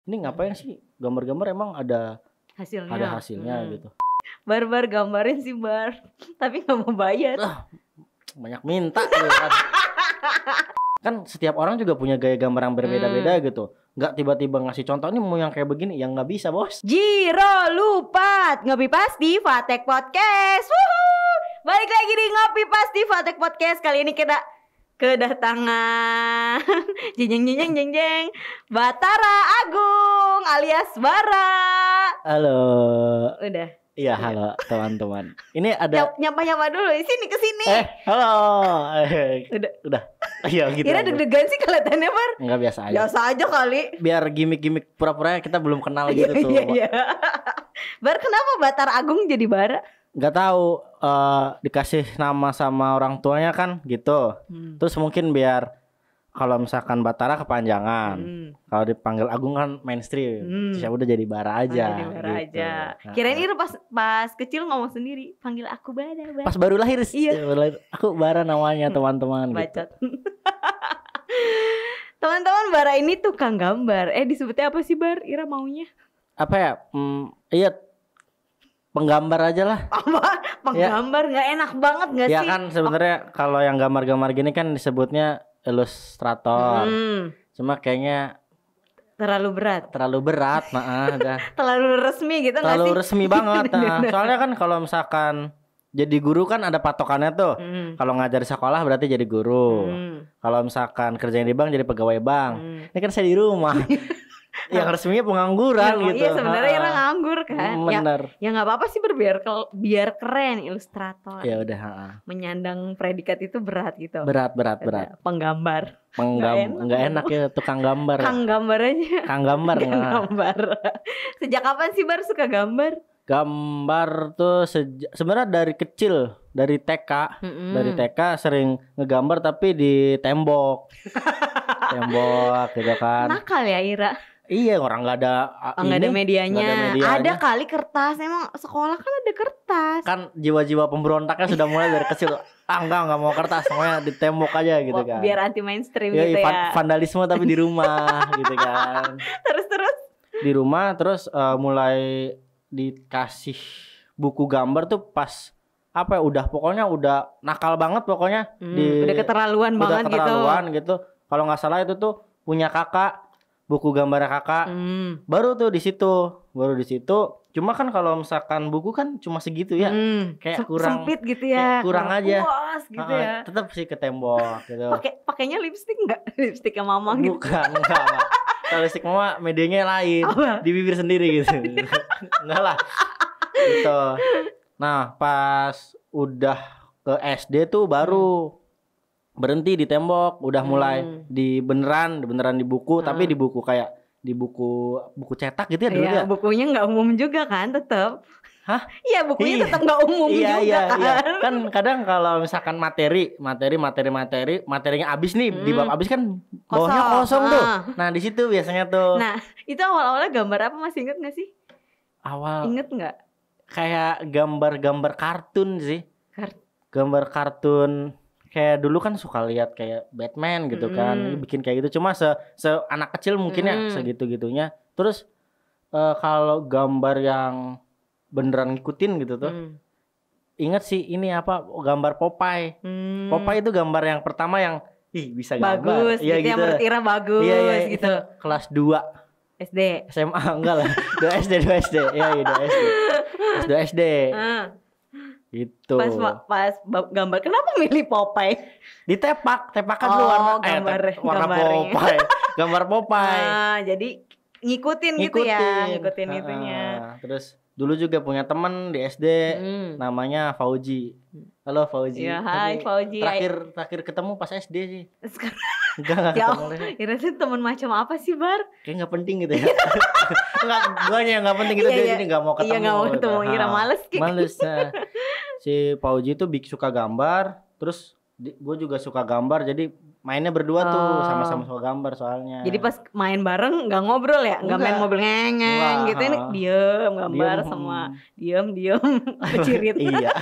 ini ngapain sih gambar-gambar, emang ada hasilnya gitu. Bar gambarin sih Bar, tapi nggak mau bayar. Banyak minta gitu kan. Kan setiap orang juga punya gaya gambar yang berbeda-beda gitu. Nggak tiba-tiba ngasih contoh ini mau yang kayak begini, yang nggak bisa bos. Jiro lupa ngopi pasti Fatek Podcast. Wuhu! Balik lagi di ngopi pasti Fatek Podcast. Kali ini kita kedatangan jeng Batara Agung alias Bara. Halo. Udah. Iya, halo teman-teman. Ini ada nyapa dulu sini ke sini. Halo. Udah. Iya gitu. Kira deg-degan sih kelihatannya, Bar. Enggak, biasa aja. Biasa aja kali. Biar gimmick-gimmick pura-puranya kita belum kenal gitu tuh. Iya. Bar, kenapa Batara Agung jadi Bara? Nggak tahu, dikasih nama sama orang tuanya kan gitu. Terus mungkin biar kalau misalkan Batara kepanjangan, kalau dipanggil Agung kan mainstream. Terus ya udah jadi Bara aja. Jadi Bara gitu. aja. Kirain Ira pas kecil ngomong sendiri, panggil aku Bara. Pas baru lahir sih. Iya. Aku Bara namanya teman-teman. Bacot. Gitu. Teman-teman, Bara ini tukang gambar. Disebutnya apa sih, Bar? Ira maunya? Apa ya? Iya. Penggambar aja lah. Apa? Penggambar nggak enak banget nggak sih? Ya kan sebenarnya kalau yang gambar-gambar gini kan disebutnya ilustrator. Cuma kayaknya terlalu berat. Terlalu resmi gitu nggak sih? Terlalu resmi banget. Soalnya kan kalau misalkan jadi guru kan ada patokannya tuh. Kalau ngajar di sekolah berarti jadi guru. Kalau misalkan kerjanya di bank jadi pegawai bank. Ini kan saya di rumah. Yang resminya pengangguran gitu. Iya, sebenarnya Ira nganggur kan. Bener. Ya nggak apa-apa sih, biar keren ilustrator. Ya udah. Menyandang predikat itu berat gitu. Berat. Penggambar. Nggak enak ya, tukang gambar. Kang gambar aja. Kang gambar. Gambar. Sejak kapan sih Bar suka gambar? Gambar tuh sebenarnya dari kecil, dari TK. Dari TK sering ngegambar tapi di tembok. Tembok gitu kan. Nakal ya Ira. Iya, orang nggak ada medianya. Ada kali kertas, emang sekolah kan ada kertas. Kan jiwa-jiwa pemberontaknya sudah mulai dari kecil. Nggak mau kertas, semuanya di tembok aja gitu kan. Biar anti mainstream ya, gitu ya. Vandalisme tapi di rumah gitu kan. Terus di rumah, terus mulai dikasih buku gambar tuh pas apa ya, pokoknya udah nakal banget pokoknya. Udah keterlaluan gitu. Kalau nggak salah itu tuh punya kakak, buku gambar kakak. Baru di situ. Cuma kan kalau misalkan buku kan cuma segitu ya. Kayak kurang sempit gitu ya. Kurang aja. Puas gitu ya. Tetap sih ke tembok gitu. Pakainya lipstik enggak? Lipstiknya mama gitu. Bukan, enggak. Kalau lipstik mama medianya lain. Di bibir sendiri gitu. Enggak lah. Gitu. Nah, pas udah ke SD tuh baru berhenti di tembok, udah mulai di beneran di buku, tapi di buku kayak di buku cetak gitu ya dulu ya. Bukunya nggak umum juga kan, tetap. Hah? Iya, bukunya tetap nggak umum juga kan. Iya. Kan kadang kalau misalkan materinya habis nih, di bab habis kan bawahnya kosong tuh. Nah, di situ biasanya tuh. Nah, itu awal-awalnya gambar apa, masih inget nggak sih? Inget nggak? Kayak gambar-gambar kartun sih. Gambar kartun. Kayak dulu kan suka lihat kayak Batman gitu kan, bikin kayak gitu. Cuma se anak kecil mungkin ya segitu-gitunya. Terus kalau gambar yang beneran ngikutin gitu tuh, inget sih ini apa, gambar Popeye. Popeye itu gambar yang pertama yang bisa gambar. Bagus, ya, gitu. Yang menurut Ira bagus gitu. Kelas 2 SD. SMA enggak lah. 2 SD. Iya, 2 SD. Gitu. Pas gambar, kenapa milih Popeye? Tepakan lu warna Popeye. Gambar Popeye. Jadi ngikutin gitu ya, ngikutin itunya. Terus dulu juga punya temen di SD, namanya Fauji. Halo Fauji. Ya, hai Fauji. Terakhir ketemu pas SD sih. Sekarang Enggak ya, ketemu. Ira sih temen macam apa sih, Bar? Kayak nggak penting gitu ya. Enggak, guanya yang nggak penting gitu, dia jadi nggak mau ketemu. Iya, nggak mau ketemu. Ira males gitu. Males. Si Fauji tuh suka gambar, terus gue juga suka gambar, jadi mainnya berdua tuh, sama-sama suka gambar soalnya. Jadi pas main bareng nggak ngobrol ya, nggak main ngobrol ngeng gitu, ini diem gambar sama diem kecirit. Iya.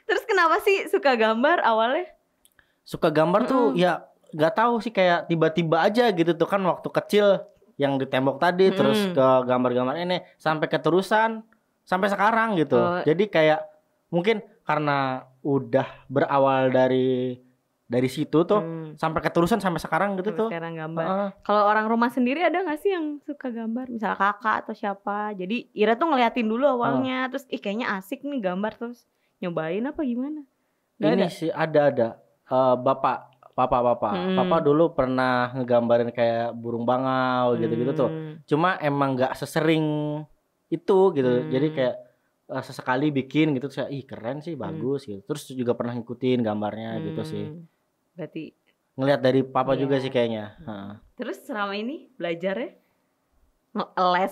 Terus kenapa sih suka gambar awalnya? Suka gambar tuh ya nggak tahu sih, kayak tiba-tiba aja gitu tuh kan waktu kecil. yang di tembok tadi, terus ke gambar-gambar ini sampai keterusan sampai sekarang gitu. Jadi kayak mungkin karena udah berawal dari situ tuh sampai keterusan sampai sekarang gitu tuh. Sekarang gambar. Kalau orang rumah sendiri ada nggak sih yang suka gambar? Misalnya kakak atau siapa? Jadi Ira tuh ngeliatin dulu awalnya, terus kayaknya asik nih gambar, terus nyobain apa gimana? Ini ada? Sih ada. Papa dulu pernah ngegambarin kayak burung bangau gitu-gitu tuh. Cuma emang nggak sesering itu gitu. Jadi kayak sesekali bikin gitu, saya keren sih, bagus gitu. Terus juga pernah ngikutin gambarnya gitu sih. Berarti ngelihat dari papa juga sih kayaknya. Terus selama ini belajarnya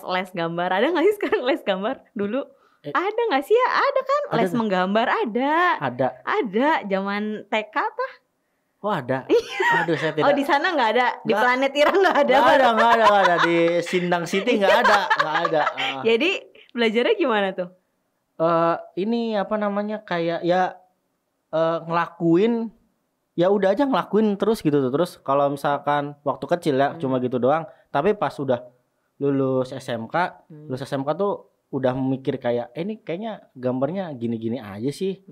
les gambar, ada nggak sih sekarang les gambar? Dulu ada nggak sih ya? Ada kan les menggambar ada zaman TK tah? Oh ada. Aduh saya tidak. Oh di sana nggak ada, di planet Ira nggak ada. Nggak ada di Sindang City nggak ada. Jadi belajarnya gimana tuh? Ini apa namanya kayak ya ngelakuin. Ya udah aja ngelakuin terus gitu tuh. Terus kalau misalkan waktu kecil ya cuma gitu doang. Tapi pas udah lulus SMK tuh udah mikir kayak ini kayaknya gambarnya gini-gini aja sih.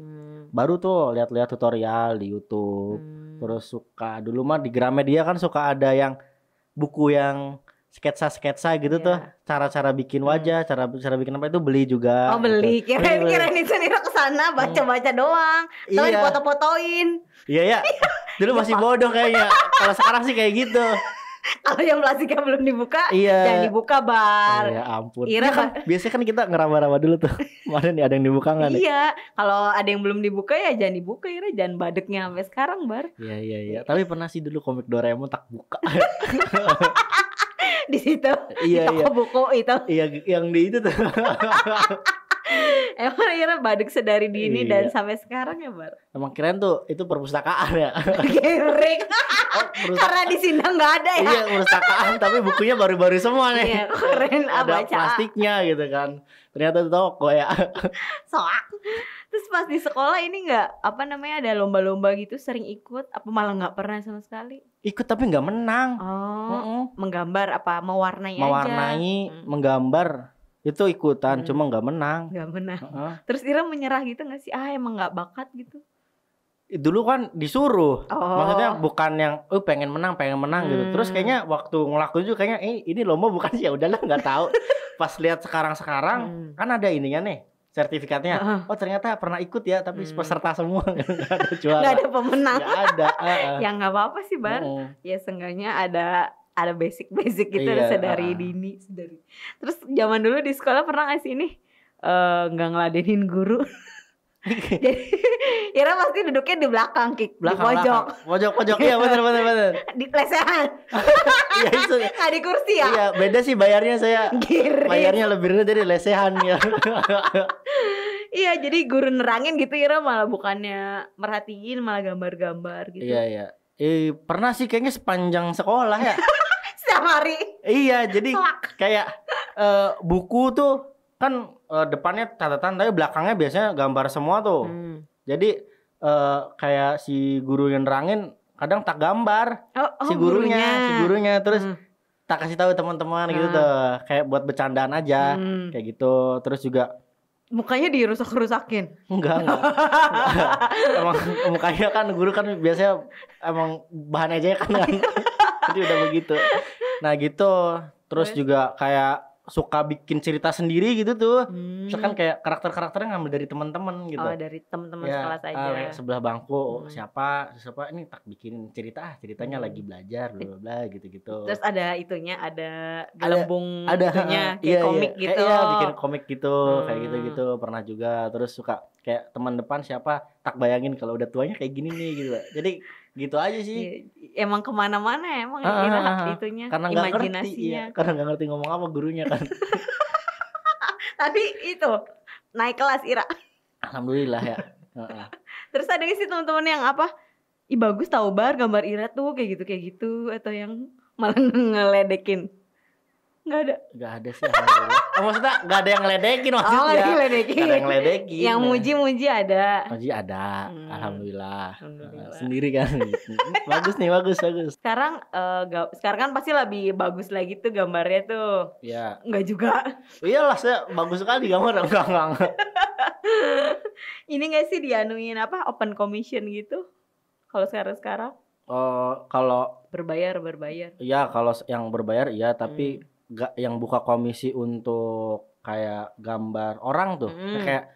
Baru tuh lihat-lihat tutorial di YouTube. Terus suka dulu mah di Gramedia kan suka ada yang buku yang sketsa gitu tuh, cara-cara bikin wajah, cara bikin apa itu beli juga. Oh beli, gitu. kirain itu Nira kesana baca-baca doang, terus foto-fotoin. Iya. Dulu masih bodoh kayaknya. Kalau sekarang sih kayak gitu. Kalau yang plastiknya belum dibuka, jangan dibuka Bar. Ya ampun. Ira kan biasanya kan kita ngeraba-raba dulu tuh. Mana nih ada yang dibuka nggak nih? Iya. Kalau ada yang belum dibuka ya jangan dibuka, Ira jangan badeknya sampai sekarang Bar. Iya. Tapi pernah sih dulu komik Doraemon tak buka. Di situ, di toko buku itu. Iya, yang di itu tuh. Emang Ira badek sedari dini dan sampai sekarang ya Bar. Emang keren tuh, itu perpustakaan ya. Gerik. Karena di sini nggak ada ya. Iya perpustakaan, tapi bukunya baru-baru semua nih. Iya keren. Ada plastiknya gitu kan. Ternyata toko ya. Soak. Terus pas di sekolah ini nggak ada lomba-lomba gitu, sering ikut? Apa malah nggak pernah sama sekali? Ikut tapi nggak menang. Menggambar apa? Mewarnai menggambar. Itu ikutan, cuma nggak menang. Nggak menang. Terus Ira menyerah gitu nggak sih? Emang nggak bakat gitu? Dulu kan disuruh, maksudnya bukan yang pengen menang gitu. Terus kayaknya waktu ngelakuin juga kayaknya ini lomba bukan sih, ya udahlah nggak tahu. Pas lihat sekarang kan ada ininya nih sertifikatnya. Oh ternyata pernah ikut ya, tapi peserta semua nggak ada juara. Nggak ada pemenang. Nggak ada. Ya nggak apa-apa sih Bar. Ya seenggaknya ada basic gitu dari dini. Terus zaman dulu di sekolah pernah nggak sih ini nggak ngeladenin guru? Jadi Ira pasti duduknya di belakang, di pojok iya benar. Di lesehan. Iya itu. Nggak di kursi ya? Iya beda sih bayarnya saya. Bayarnya lebih rendah dari lesehan ya. Iya jadi guru nerangin gitu Ira malah bukannya merhatiin, malah gambar-gambar gitu. Iya. Pernah sih kayaknya sepanjang sekolah ya. Setiap hari. Iya jadi kayak buku tuh kan depannya catatan tapi belakangnya biasanya gambar semua tuh. Jadi kayak si guru yang nerangin kadang tak gambar si gurunya terus tak kasih tahu teman-teman gitu tuh kayak buat bercandaan aja kayak gitu. Terus juga mukanya dirusak-rusakin. Enggak. Emang mukanya kan guru kan biasanya emang bahan aja kan. Jadi udah begitu. Nah gitu. Terus juga kayak suka bikin cerita sendiri gitu tuh. Misalkan kayak karakternya ngambil dari teman-teman gitu. Oh, dari teman-teman sekelas aja. Sebelah bangku siapa ini tak bikin ceritanya lagi belajar bla bla gitu-gitu. Terus ada itunya, ada gelembung itunya kayak iya, komik gitu. Iya, bikin komik gitu, kayak gitu-gitu pernah juga. Terus suka kayak teman depan siapa tak bayangin kalau udah tuanya kayak gini nih gitu. Jadi gitu aja sih. Emang kemana-mana emang itunya, karena imajinasinya. Karena nggak ngerti ngomong apa gurunya kan. Tapi itu naik kelas Ira. Alhamdulillah ya. Terus ada nggak sih teman-teman yang bagus tahu Bar gambar Ira tuh kayak gitu atau yang malah ngeledekin? Nggak ada sih. Maksudnya nggak ada yang ngeledekin maksudnya. Nggak ada yang ngeledekin. Yang muji-muji ada. Muji ada. Alhamdulillah. Sendiri kan. Bagus nih, bagus. Sekarang kan pasti lebih bagus lagi tuh gambarnya tuh. Iya. Enggak juga. Iyalah, saya bagus sekali gambar. Enggak. Ini nggak sih dianuin open commission gitu? Kalau sekarang? Kalau berbayar. Iya, kalau yang berbayar iya, tapi nggak yang buka komisi untuk kayak gambar orang tuh. Kayak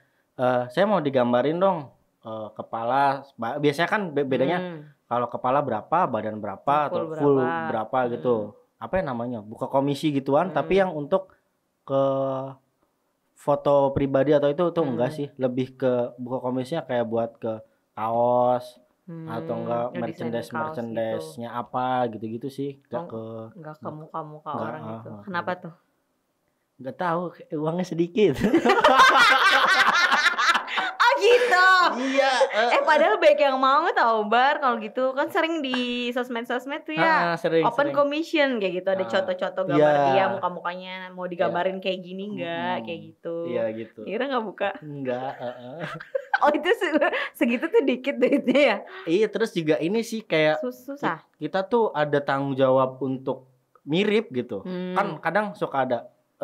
saya mau digambarin dong kepala. Biasanya kan bedanya kalau kepala berapa, badan berapa, atau full berapa gitu. Apa ya namanya? Buka komisi gituan, tapi yang untuk ke foto pribadi atau itu tuh enggak sih. Lebih ke buka komisinya kayak buat ke kaos. Atau enggak merchandise-nya gitu. Apa gitu-gitu sih, enggak ke muka-muka orang gitu. Kenapa tuh? Enggak tahu, uangnya sedikit. Oh gitu. Iya. Padahal baik yang mau tahu Bar kalau gitu kan sering di sosmed tuh ya open commission kayak gitu, ada contoh-contoh gambar dia muka-mukanya mau digambarin kayak gini enggak kayak gitu. Iya gitu. Kira enggak buka? Enggak. Oh itu segitu tuh dikit duitnya ya? Iya, terus juga ini sih kayak susah. Kita tuh ada tanggung jawab untuk mirip gitu. Kan kadang suka ada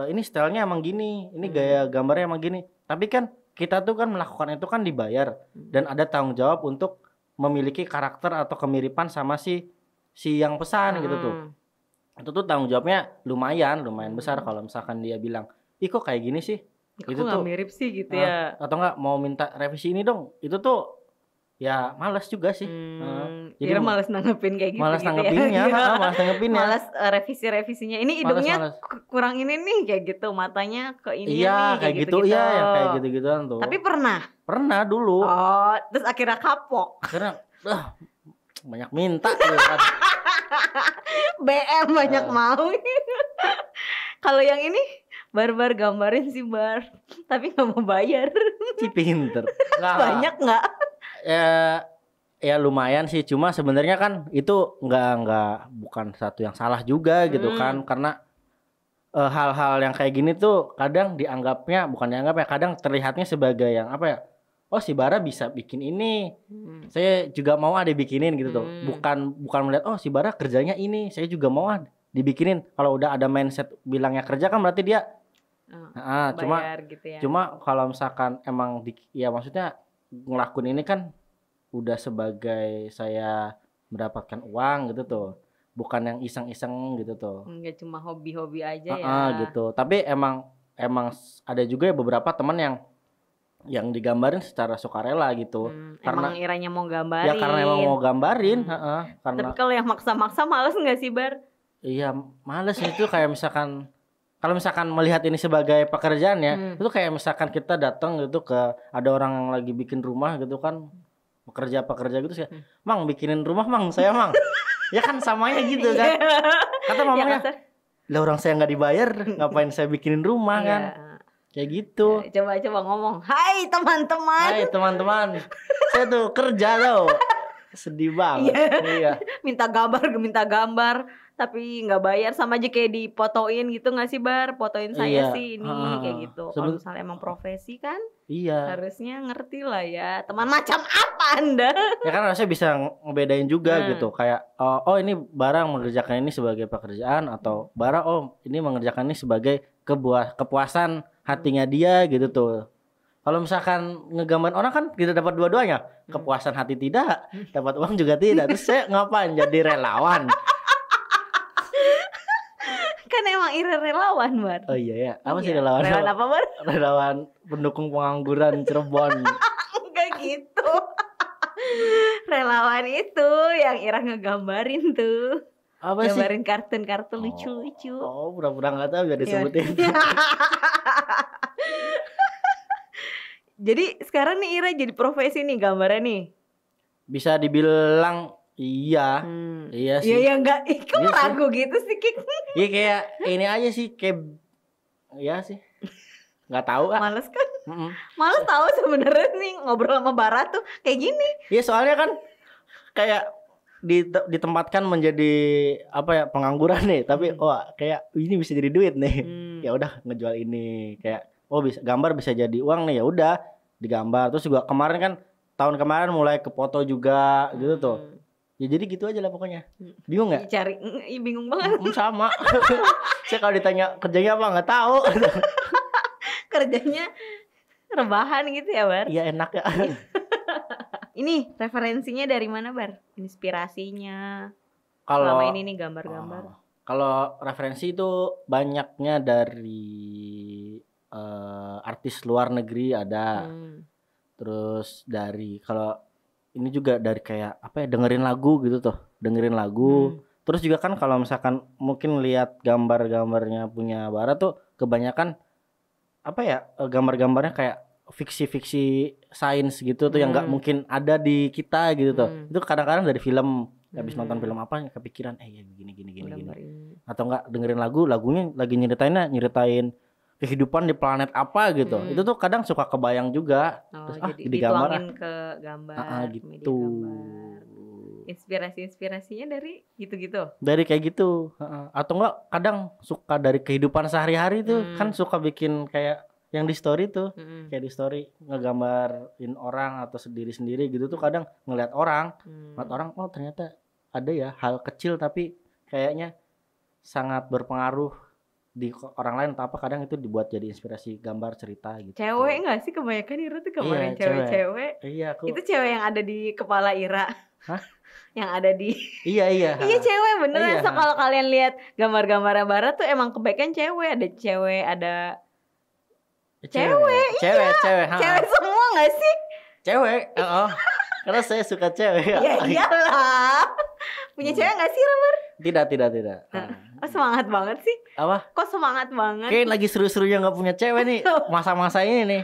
ini stylenya emang gini, ini gaya gambarnya emang gini. Tapi kan kita tuh kan melakukan itu kan dibayar dan ada tanggung jawab untuk memiliki karakter atau kemiripan sama si yang pesan gitu tuh. Itu tuh tanggung jawabnya lumayan besar kalau misalkan dia bilang, "Ih kok kayak gini sih?" Itu tuh mirip sih gitu ya. Atau enggak mau minta revisi ini dong. Itu tuh ya malas juga sih. Jadi malas nanggepin kayak gitu. Malas nanggepinnya, malas revisinya. Ini hidungnya kurang ini nih kayak gitu, matanya ke ini nih kayak gitu. Iya, yang kayak gitu-gituan tuh. Tapi pernah dulu. Oh, terus akhirnya kapok. Karena banyak minta gitu kan. BM banyak mau. Kalau yang ini Bar gambarin sih Bar, tapi nggak mau bayar. Si pinter. Banyak nggak? Ya lumayan sih, cuma sebenarnya kan itu nggak bukan satu yang salah juga gitu kan, karena hal-hal yang kayak gini tuh kadang kadang terlihatnya sebagai yang apa ya? Oh si Bara bisa bikin ini, saya juga mau dibikinin gitu tuh. Bukan melihat oh si Bara kerjanya ini, saya juga mau dibikinin. Kalau udah ada mindset bilangnya kerja kan berarti dia gitu ya. Cuma kalau misalkan emang ya maksudnya ngelakuin ini kan udah sebagai saya mendapatkan uang gitu tuh, bukan yang iseng-iseng gitu tuh. Enggak cuma hobi-hobi aja ya. Gitu. Tapi emang ada juga beberapa teman yang digambarin secara sukarela gitu. Karena emang iranya mau gambarin. Ya karena emang mau gambarin. Tapi kalau yang maksa-maksa males nggak sih Bar? Iya males itu kayak misalkan. Kalau misalkan melihat ini sebagai pekerjaan ya, itu kayak misalkan kita datang gitu ke ada orang yang lagi bikin rumah gitu kan, pekerja gitu sih. Mang bikinin rumah Mang, saya Mang. Ya kan samanya gitu kan. Kata mamanya, lah orang saya nggak dibayar, ngapain saya bikinin rumah kan? Kayak gitu. Coba ngomong, Hai teman-teman, saya tuh kerja tuh. Sedih banget. Iya. Minta gambar. Tapi nggak bayar, sama aja kayak dipotoin gitu nggak sih Bar? Fotoin saya sih ini kayak gitu. Kalau misalnya emang profesi kan, harusnya ngerti lah ya. Teman macam apa Anda? Ya kan harusnya bisa ngebedain juga gitu. Kayak oh ini Bara mengerjakan ini sebagai pekerjaan, atau Bara ini mengerjakan ini sebagai kepuasan hatinya dia gitu tuh. Kalau misalkan ngegambar orang kan kita dapat dua-duanya, kepuasan hati tidak, dapat uang juga tidak. Terus saya ngapain jadi relawan? Kan emang Ira relawan Bar. Oh iya ya. Apa sih relawan? Relawan apa Bar? Relawan pendukung pengangguran Cirebon. Enggak gitu. Relawan itu yang Ira ngegambarin tuh. Apa sih? Gambarin kartun-kartun lucu-lucu. Oh, pura-pura enggak tahu biar disebutin. Jadi sekarang nih Ira jadi profesi nih gambarnya nih. Bisa dibilang iya. Iya sih. Iya enggak. Kok ragu gitu sih Kik? Iya kayak ini aja sih kayak iya sih. Enggak tahu Males kan? Males tahu sebenarnya nih ngobrol sama Bara tuh kayak gini. Iya soalnya kan kayak ditempatkan menjadi apa ya, pengangguran nih, tapi kayak ini bisa jadi duit nih. Ya udah ngejual ini, kayak bisa gambar bisa jadi uang nih, ya udah digambar. Terus juga kemarin kan tahun kemarin mulai ke foto juga gitu tuh. Ya jadi gitu aja lah pokoknya. Bingung nggak? Cari, bingung banget. Sama. Saya kalau ditanya kerjanya apa nggak tahu. Kerjanya rebahan gitu ya, Bar? Iya, enak ya. Ini referensinya dari mana, Bar? Inspirasinya selama ini nih gambar-gambar. Kalau referensi itu banyaknya dari artis luar negeri ada. Terus dari kalau ini juga dari kayak apa ya, dengerin lagu gitu tuh. Dengerin lagu. Terus juga kan kalau misalkan mungkin lihat gambar-gambarnya punya Bara tuh kebanyakan apa ya, gambar-gambarnya kayak fiksi-fiksi sains gitu tuh yang nggak mungkin ada di kita gitu tuh. Itu kadang-kadang dari film, habis nonton film apa kepikiran ya gini. Atau enggak dengerin lagunya lagi nyeritain kehidupan di planet apa gitu. Itu tuh kadang suka kebayang juga. Terus jadi dituangin ke gambar, gitu. Media gambar. Inspirasinya dari gitu-gitu. Dari kayak gitu. Atau enggak kadang suka dari kehidupan sehari-hari tuh, kan suka bikin kayak yang di story tuh, kayak di story ngegambarin orang atau sendiri gitu tuh, kadang ngeliat orang, ternyata ada ya hal kecil tapi kayaknya sangat berpengaruh di orang lain atau apa, kadang itu dibuat jadi inspirasi gambar cerita gitu. Cewek nggak sih kebanyakan Ira tuh kemarin cewek-cewek? Iya, itu cewek yang ada di kepala Ira. Hah? Yang ada di iya iya cewek beneran. So kalau kalian lihat gambar-gambar Bara tuh emang kebanyakan cewek, ada cewek, ada cewek semua nggak sih? Cewek, karena saya suka cewek. Ya iyalah. Punya cewek nggak sih, Bar? Tidak. Semangat banget sih. Apa? Kok semangat banget? Kayak lagi seru-serunya nggak punya cewek nih masa-masa ini nih.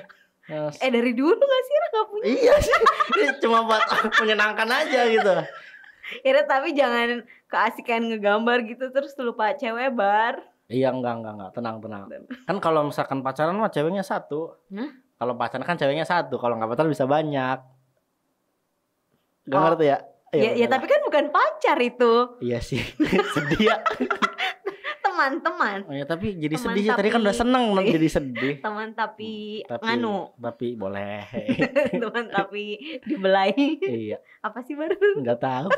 Dari dulu nggak sih nggak punya? Iya sih, cuma buat menyenangkan aja gitu. Ira tapi jangan keasikan ngegambar gitu terus lupa cewek, Bar. Iya, enggak. Tenang. Kan kalau misalkan pacaran mah ceweknya satu. Kalau pacaran kan ceweknya satu. Kalau nggak pacaran bisa banyak. Gak ngerti ya? Ya tapi kan bukan pacar itu. Iya sih. Sedih ya. Teman-teman. Oh ya, tapi jadi teman sedih. Tadi kan udah seneng jadi sedih. Teman tapi Tapi boleh. Teman tapi dibelai. Iya. Apa sih baru? Nggak tahu.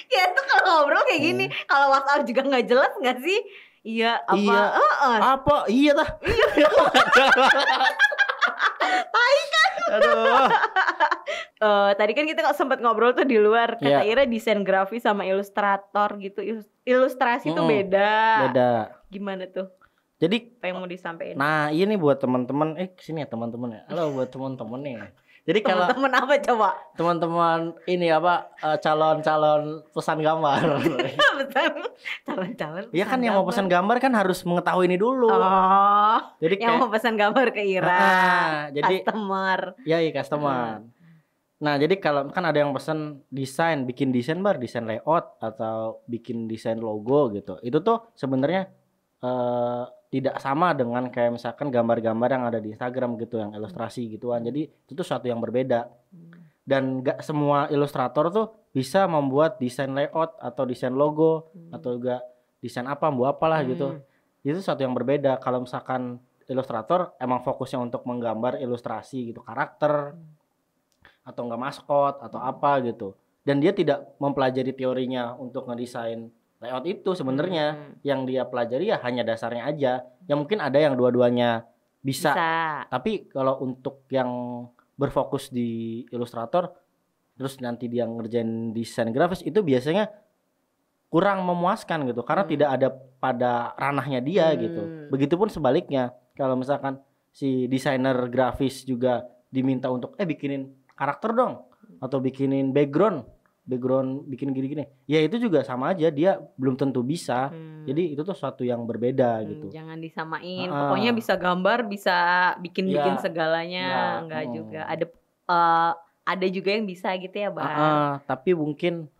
Ya itu kalau ngobrol kayak gini, kalau WhatsApp juga nggak jelas nggak sih? Iya apa? Iya. Apa? Iya dah. Tai kan? Aduh. Tadi kan kita sempat ngobrol tuh di luar, kata Ira desain grafis sama ilustrator gitu. Ilustrasi tuh beda. Gimana tuh? Jadi apa yang mau disampaikan? Nah, ini buat teman-teman, kesini ya teman-teman ya. Halo buat teman-teman nih. Jadi kalau teman-teman apa coba? Teman-teman ini apa, calon-calon pesan gambar. Calon-calon. Iya kan yang mau pesan gambar kan harus mengetahui ini dulu. Jadi yang mau pesan gambar ke Ira. Jadi customer. Iya, customer. Nah, jadi kalau kan ada yang pesan bikin desain desain layout atau bikin desain logo gitu. Itu tuh sebenarnya tidak sama dengan kayak misalkan gambar-gambar yang ada di Instagram gitu, yang ilustrasi gituan. Jadi itu tuh suatu yang berbeda. Dan gak semua ilustrator tuh bisa membuat desain layout atau desain logo atau juga desain apalah gitu. Itu suatu yang berbeda. Kalau misalkan ilustrator emang fokusnya untuk menggambar ilustrasi gitu, karakter atau enggak maskot atau apa gitu. Dan dia tidak mempelajari teorinya untuk ngedesain layout itu sebenarnya. Yang dia pelajari ya hanya dasarnya aja. Ya mungkin ada yang dua-duanya bisa. Tapi kalau untuk yang berfokus di ilustrator terus nanti dia ngerjain desain grafis, itu biasanya kurang memuaskan gitu, karena tidak ada pada ranahnya dia gitu. Begitupun sebaliknya, kalau misalkan si desainer grafis juga diminta untuk bikinin karakter dong atau bikinin background bikin gini-gini, ya itu juga sama aja, dia belum tentu bisa. Jadi itu tuh suatu yang berbeda gitu. Jangan disamain. Pokoknya bisa gambar, bisa bikin segalanya. Enggak juga. Ada juga yang bisa gitu ya, Bang. Tapi mungkin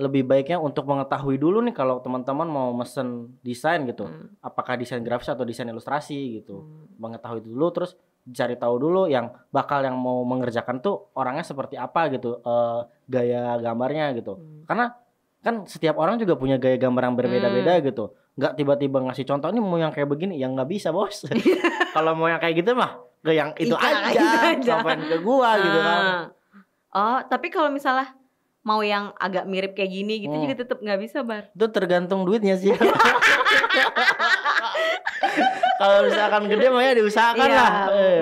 lebih baiknya untuk mengetahui dulu nih kalau teman-teman mau mesen desain gitu, apakah desain grafis atau desain ilustrasi gitu. Mengetahui dulu, terus cari tahu dulu yang mau mengerjakan tuh orangnya seperti apa gitu. gaya gambarnya gitu. Karena kan setiap orang juga punya gaya gambar yang berbeda-beda gitu. Nggak tiba-tiba ngasih contoh ini mau yang kayak begini, yang nggak bisa bos. Kalau mau yang kayak gitu mah ke yang itu aja. Sampai ke gua gitu kan. Oh, tapi kalau misalnya mau yang agak mirip kayak gini gitu juga tetap nggak bisa, Bar. Itu tergantung duitnya sih. Kalau misalkan gede mah ya diusahakan lah.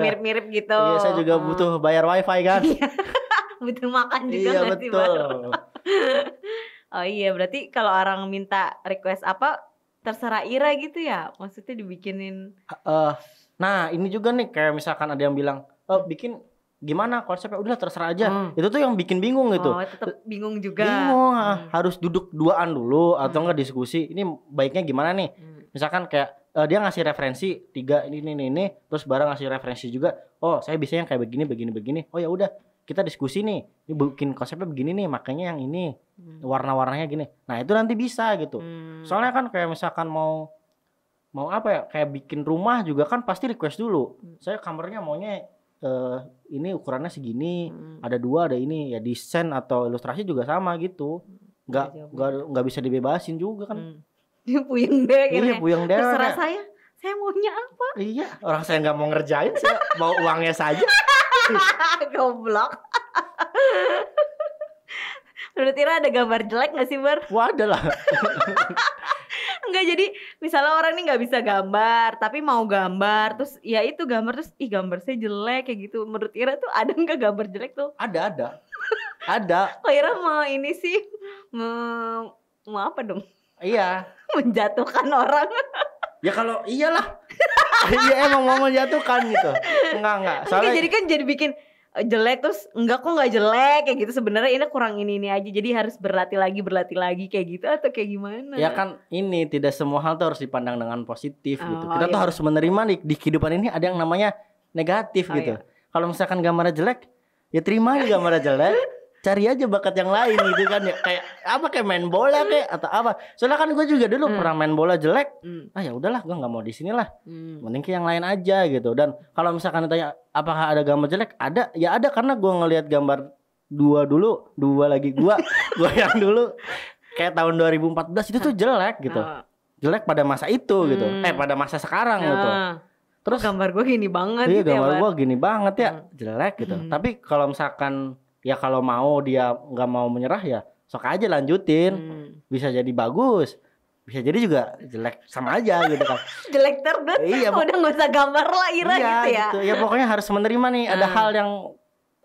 Mirip-mirip gitu. Iya, saya juga butuh bayar wifi kan. Butuh makan juga. Iya betul. Oh iya, berarti kalau orang minta request apa terserah Ira gitu ya? Maksudnya dibikinin. Nah ini juga nih kayak misalkan ada yang bilang, bikin gimana konsepnya, udah terserah aja. Itu tuh yang bikin bingung gitu. Tetap bingung juga. Bingung, harus duduk duaan dulu atau enggak diskusi. Ini baiknya gimana nih? Misalkan kayak dia ngasih referensi 3 ini, terus bareng ngasih referensi juga. Oh saya bisa yang kayak begini. Oh ya udah kita diskusi nih. Ini bikin konsepnya begini nih, makanya yang ini warna-warnanya gini. Nah itu nanti bisa gitu. Soalnya kan kayak misalkan mau apa ya? Kayak bikin rumah juga kan pasti request dulu. Saya kamarnya maunya ini ukurannya segini, ada 2 ada ini ya, desain atau ilustrasi juga sama gitu, nggak bisa dibebasin juga kan. Dia puyeng deh. Iya puyeng deh. Terserah saya maunya apa? Iya, orang saya nggak mau ngerjain, saya mau uangnya saja. Goblok. Menurut Ira ada gambar jelek nggak sih, Bar? Wah ada lah. Enggak, jadi misalnya orang nih nggak bisa gambar tapi mau gambar, terus ya itu gambar, terus gambar saya jelek kayak gitu. Menurut Ira tuh ada nggak gambar jelek tuh? Ada. Kok Ira mau ini sih mau apa dong? Iya. Menjatuhkan orang. Ya kalau iyalah. Iya emang mau menjatuhkan gitu. Enggak. Soalnya jadi kan jadi bikin jelek, terus enggak kok nggak jelek kayak gitu, sebenarnya ini kurang ini aja, jadi harus berlatih lagi kayak gitu atau kayak gimana? Ya kan ini tidak semua hal tuh harus dipandang dengan positif gitu. Kita tuh harus menerima di kehidupan ini ada yang namanya negatif gitu. Kalau misalkan gambarnya jelek, ya terima aja gambarnya jelek, cari aja bakat yang lain gitu kan ya, kayak main bola kayak atau apa. Soalnya kan gue juga dulu pernah main bola jelek. Ya udahlah, gue nggak mau di sini lah. Mending ke yang lain aja gitu. Dan kalau misalkan ditanya apakah ada gambar jelek, ada karena gue ngelihat gambar 2 lagi gue yang dulu kayak tahun 2014 itu tuh jelek gitu. Jelek pada masa itu gitu. Pada masa sekarang gitu. Terus gambar gue gini banget gitu. Iya, gambar gue gini banget ya, jelek gitu. Tapi kalau misalkan ya kalau mau dia nggak mau menyerah ya sok aja lanjutin. Bisa jadi bagus, bisa jadi juga jelek, sama aja gitu kan. Jelek terus. Iya, udah nggak usah gambar lah Ira gitu ya. Gitu. Ya pokoknya harus menerima nih ada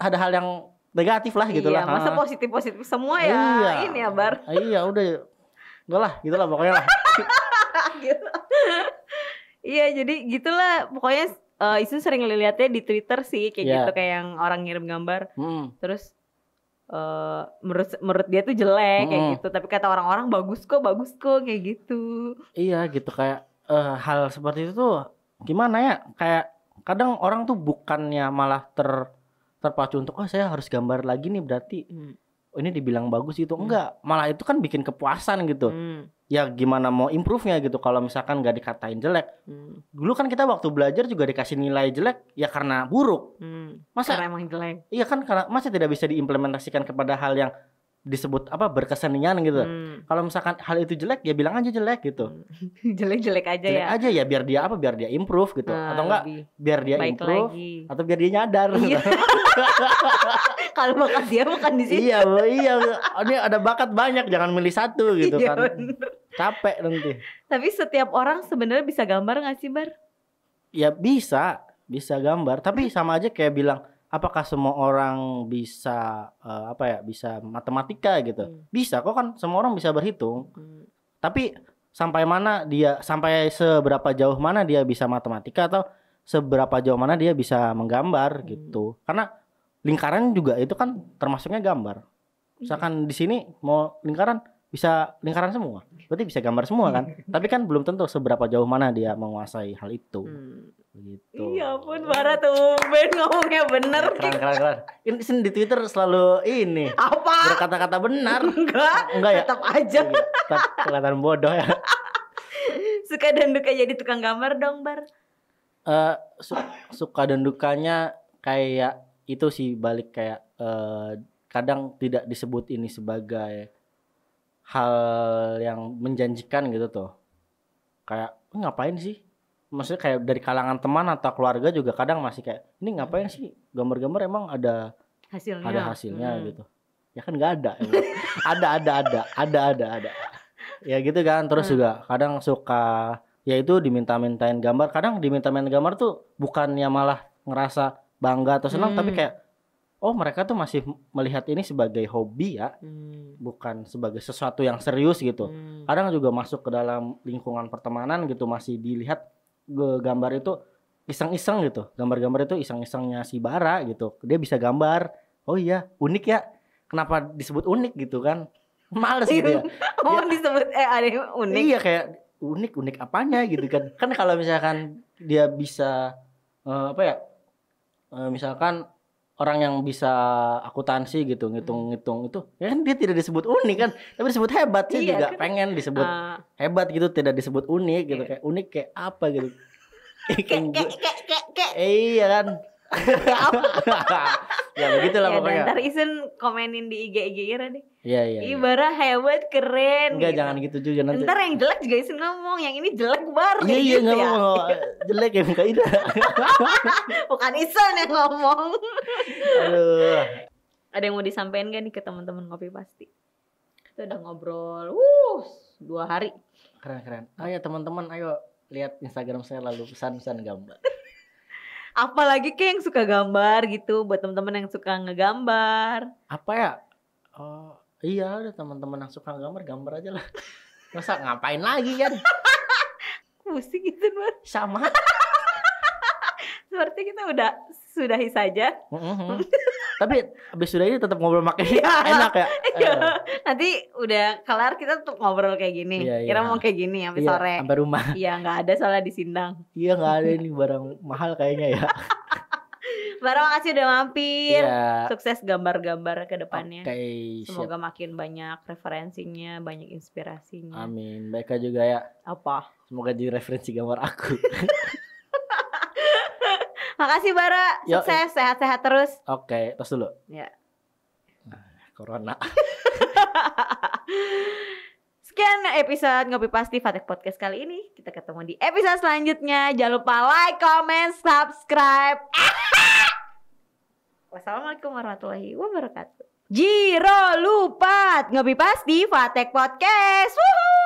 hal yang negatif lah gitu lah. Masa positif semua ya. Ini ya Bar. Iya udah enggak lah gitu lah pokoknya lah. Gitu. Iya jadi gitulah pokoknya. Isun sering lihatnya di Twitter sih kayak gitu, kayak yang orang ngirim gambar terus menurut dia tuh jelek kayak gitu, tapi kata orang-orang bagus kok kayak gitu. Iya gitu, kayak hal seperti itu tuh gimana ya, kayak kadang orang tuh bukannya malah terpacu untuk saya harus gambar lagi nih berarti ini dibilang bagus gitu, enggak, malah itu kan bikin kepuasan gitu. Ya gimana mau improve-nya gitu kalau misalkan gak dikatain jelek. Dulu kan kita waktu belajar juga dikasih nilai jelek ya karena buruk. Masa karena emang jelek. Iya kan, karena masa tidak bisa diimplementasikan kepada hal yang disebut berkesenian gitu. Kalau misalkan hal itu jelek ya bilang aja jelek gitu. Jelek aja jelek aja ya biar dia improve gitu. Atau enggak biar dia improve lagi. Atau biar dia nyadar gitu. Kalau bakat dia bukan di situ. Iya. Ini ada bakat banyak, jangan milih satu gitu kan. Bener. Capek nanti. Tapi setiap orang sebenarnya bisa gambar nggak sih, Bar? Ya bisa gambar. Tapi sama aja kayak bilang, apakah semua orang bisa bisa matematika gitu? Bisa kok, kan semua orang bisa berhitung. Tapi sampai seberapa jauh mana dia bisa matematika atau seberapa jauh mana dia bisa menggambar gitu. Karena lingkaran juga itu kan termasuknya gambar. Misalkan di sini mau lingkaran, bisa lingkaran semua. Berarti bisa gambar semua kan? Tapi kan belum tentu seberapa jauh mana dia menguasai hal itu. Gitu. Iya pun Barat tuh Ben ngomongnya bener. Keren. Ini di Twitter selalu ini. Apa? Berkata-kata benar. Enggak ya? Tetap aja. Tetap kelihatan bodoh ya. Suka dan duka jadi tukang gambar dong, Bar. Suka dan dukanya kayak itu sih, balik kayak kadang tidak disebut ini sebagai hal yang menjanjikan gitu tuh. Kayak ngapain sih? Maksudnya kayak dari kalangan teman atau keluarga juga kadang masih kayak ini ngapain sih gambar-gambar, emang ada hasilnya gitu. Ya kan nggak ada. ada. Ya gitu kan. Terus juga kadang suka ya itu diminta-mintain gambar. Kadang diminta-mintain gambar tuh bukannya malah ngerasa bangga atau senang, tapi kayak oh mereka tuh masih melihat ini sebagai hobi ya, bukan sebagai sesuatu yang serius gitu. Kadang juga masuk ke dalam lingkungan pertemanan gitu masih dilihat gambar itu iseng-iseng gitu. Gambar-gambar itu iseng-isengnya si Bara gitu. Dia bisa gambar. Oh iya, unik ya. Kenapa disebut unik gitu kan? Males gitu ya. Oh ya, disebut ada yang unik. Iya kayak unik apanya gitu kan. Kan kalau misalkan dia bisa misalkan orang yang bisa akuntansi gitu ngitung-ngitung itu ya kan dia tidak disebut unik kan, tapi disebut hebat sih. Juga kan pengen disebut hebat gitu, tidak disebut unik gitu. Kayak unik kayak apa gitu. Iya kan. Ya begitulah pokoknya. Ntar Isen komenin di IG Ira deh. Iya. Bara hebat, keren. Enggak gitu. Jangan gitu juga nanti. Ntar yang jelek juga Isen ngomong, yang ini jelek Bar. Iya gitu nggak ya. mau jelek ya muka Ida. Bukan Isen yang ngomong. Aduh. Ada yang mau disampaikan gak nih ke teman-teman Ngopi Pasti? Kita udah ngobrol 2 hari. Keren. Ayo teman-teman, ayo lihat Instagram saya lalu pesan-pesan gambar. Apalagi kayak yang suka gambar gitu, buat teman-teman yang suka ngegambar. Apa ya? Oh iya, ada teman-teman yang suka gambar aja lah. Masa ngapain lagi kan? Pusing gitu Bar. Sama. Seperti kita udah sudahi saja. Tapi abis sudah ini tetap ngobrol makin enak ya. Nanti udah kelar kita tetap ngobrol kayak gini. Kira mau kayak gini sampai sore. Sampai rumah. Iya nggak ada soalnya di Sindang. Iya nggak ada ini barang mahal kayaknya ya. Bara makasih udah mampir. Sukses gambar-gambar ke depannya. Semoga makin banyak referensinya, banyak inspirasinya. Amin. Baiklah juga ya. Apa? Semoga jadi referensi gambar aku. Makasih Bara, sukses, sehat-sehat terus. Oke, tos dulu. Ya. Corona. Sekian episode Ngopi Pasti Fatek Podcast kali ini. Kita ketemu di episode selanjutnya. Jangan lupa like, comment, subscribe. Wassalamualaikum warahmatullahi wabarakatuh. Jiro lupa Ngopi Pasti Fatek Podcast. Woohoo!